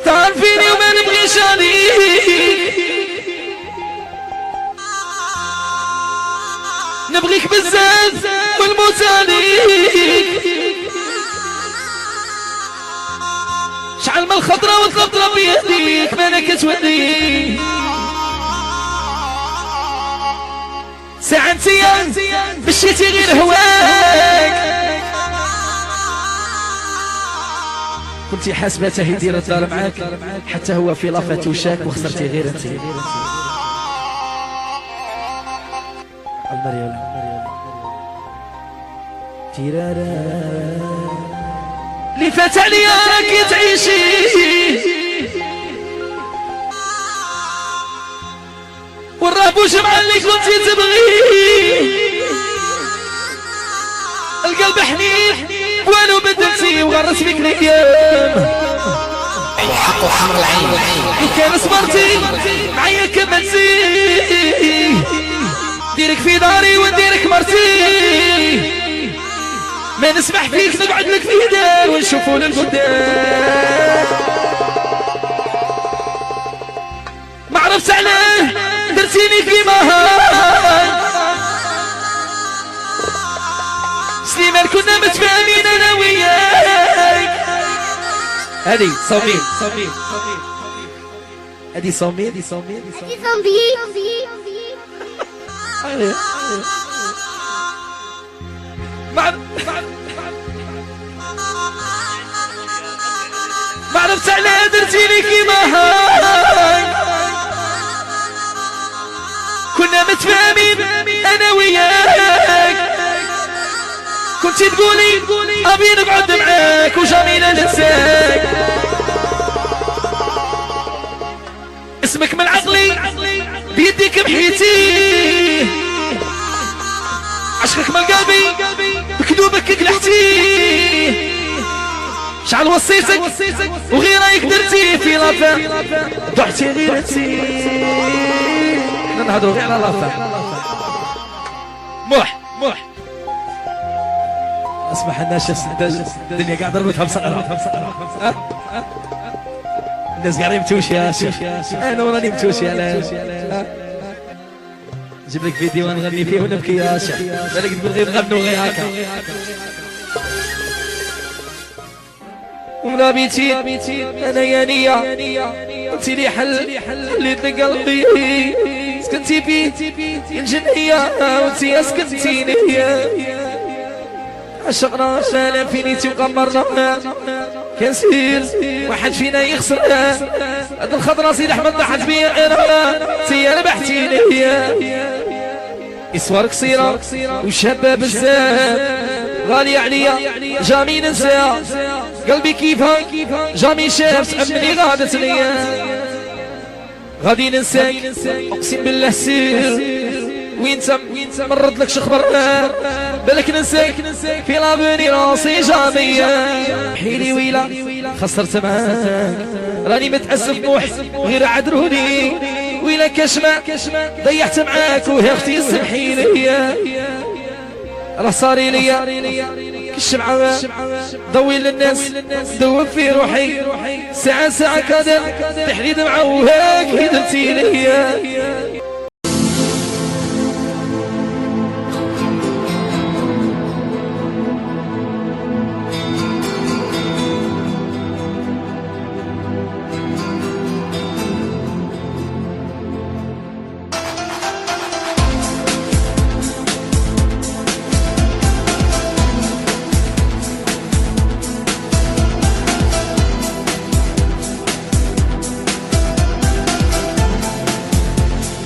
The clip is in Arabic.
تعرفيني وما نبغيش عليك، نبغيك بزاف والموت عليك. شعل من الخضرة والخضرة بيديك ما انا كتولي ساعة انتيا مشيتي غير هواك. كنتي حاسبته يدير الدار معاك حتى هو في لافات وشاك وخسرتي غير انت. المريول تيرارا اللي فات عليا راكي تعيشي والرهب وجمع اللي كنتي تبغي. القلب حنين والو بدلتي وغرس فيك الايام. الحق حمر العين لو كان صبرتي معايا كملتي ديرك في داري ونديرك مرتي. ما نسمح فيك نقعد لك في دار ونشوفوا للقدام. ما عرفت علاه درتيني في مهار سليمان كنا متفاهمين انا وياك. هذه صميم هذه صميم ما عرفت علاه درتيني كيما هاي. كنا متفاهمين انا وياك. كنتي تقولي ابي نقعد معاك وجميلة ننساك. اسمك من عقلي بيديك محيتي. عشقك من قلبي بكذوبك قلحتي. شعل وصيتك وغير رايك درتي في لافا ضحتي غيرتي. نهضروا غير على لافا. موح اسمح الناس الدنيا قاعد ضربتها بصقرة. الناس قاعدين يمتوشي يا شيخ انا وراني متوشي يا جيب لك فيديو نغني فيه ونبكي يا شيخ. بالك تقول غير نغنوا غير هكا. ونبيتي انا يا نية انتي لي حليت قلبي. سكنتي بي الجنية وانتي سكنتيني. عشقنا شانا فينيتي وقمرنا كنسير واحد فينا يخسر. هاد الخضرة سيد احمد ضحت بيا انا سي ربحتيني. اسوار قصيرة وشابة بزاف غالية عليا جامي ننساها. قلبي كيفها جامي شاف امني غادت ليا. غادي ننساك اقسم بالله سير وين مرد لك شخبر بالك ننساك في لابني راسي جامية. حيلي ويلا خسرت معاك راني متأسف موح غير عذروني. ويلا كشمة ضيعت معاك وهي اختي سمحي ليا. راه صاري ليا كالشمعة ضوي للناس دوب في روحي. ساعة كذا تحلي دمعة وهاك درتي ليا.